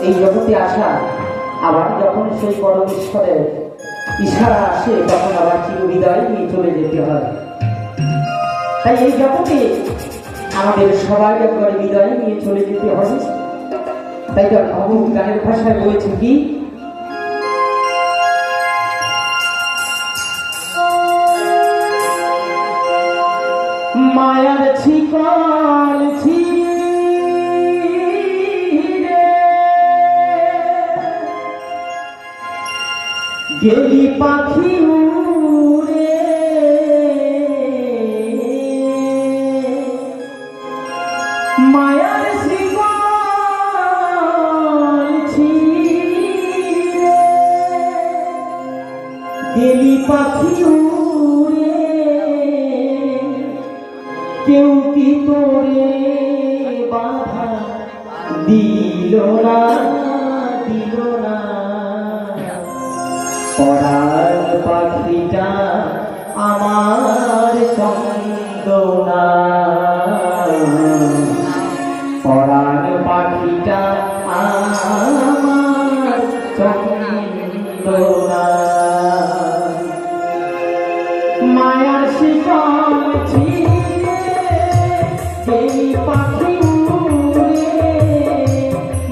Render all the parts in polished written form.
এই জগতে আসা, আবার যখন সেই পরমেশ্বরের ইশারা আসে তখন আবার চিরবিদায় নিয়ে চলে যেতে হয়। তাই এই জগতে আমাদের সবাই একবার বিদায় নিয়ে চলে যেতে হবে। তাই তো ভগবত গানের ভাষায় বলেছে কি, মায়ার ছিকল ছিঁড়ে গেলি পাখি উড়ে, মায়ার ছিকল ছিঁড়ে গেলি পাখি উড়ে, কেউ কি তোরে বাধা দিল না, দিল না। পরাণ পাখিটা আমার ছন্দ না, পরাণ পাখিটা আমার ছন্দ না। মায়ার শিকল ছিঁড়ে গেলি পাখি উড়ে,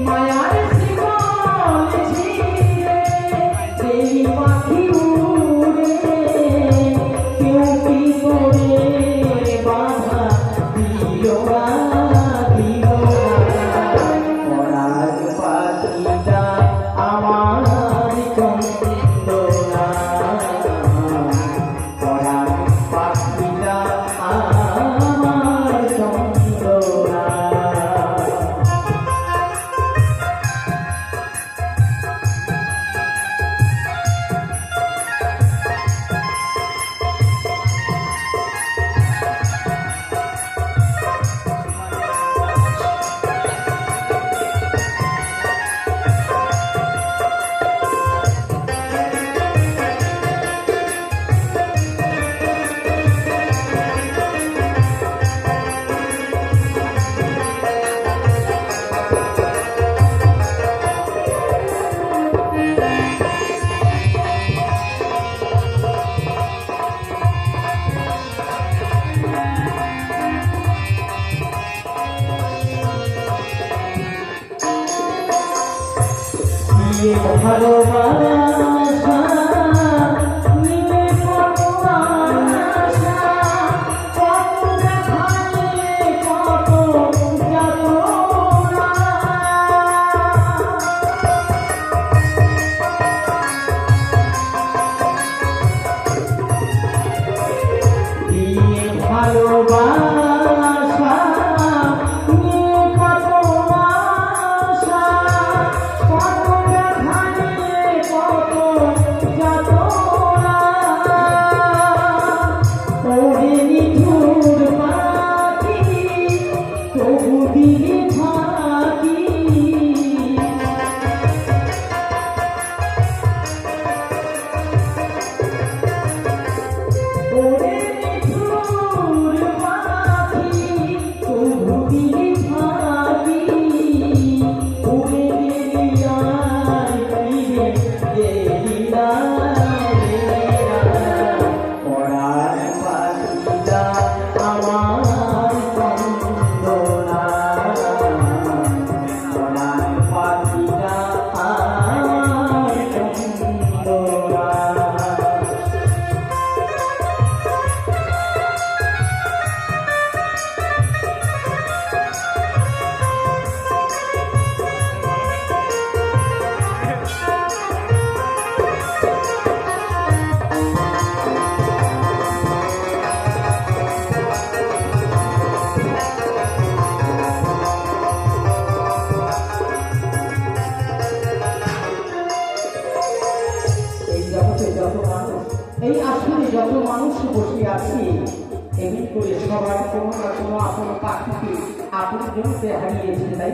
মায়ার শিকল ছিঁড়ে গেলি পাখি উড়ে, কেউ কি করে বাধা দিল না, দিল না। পরাণ পাখিটা আমার ছন্দ না, পরাণ পাখিটা আমার ছন্দ না। ভালোবাসা নিয়ে কত আশা, কত দেখালে কত যাতনা। দিয়ে ভালোবাসা নিয়ে কত আশা, কত কত যাতনা। ওরে নিঠুর পাখি তবু দিলে থাকি, ওরে নিঠুর পাখি তবু দিলে থাকি, উড়ে গেলি আর ফিরে গেলি না, গেলি না। পরাণ পাখিটা আমার ছন্দ না, পরাণ পাখিটা আমার ছন্দ না। এই আসলে যত মানুষ বসে আছে, এমনি করে সবাই কোনো না কোনো আপন পাখিকে আপন জমিতে হারিয়েছে। তাই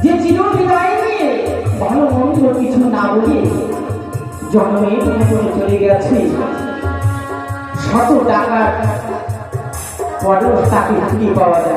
যে চিরবিদায় নিয়ে ভালো মন্দ কিছু না বলে জন্মের করে চলে গেছে, শত টাকার পরেও তাকে ফিরে পাওয়া যায়।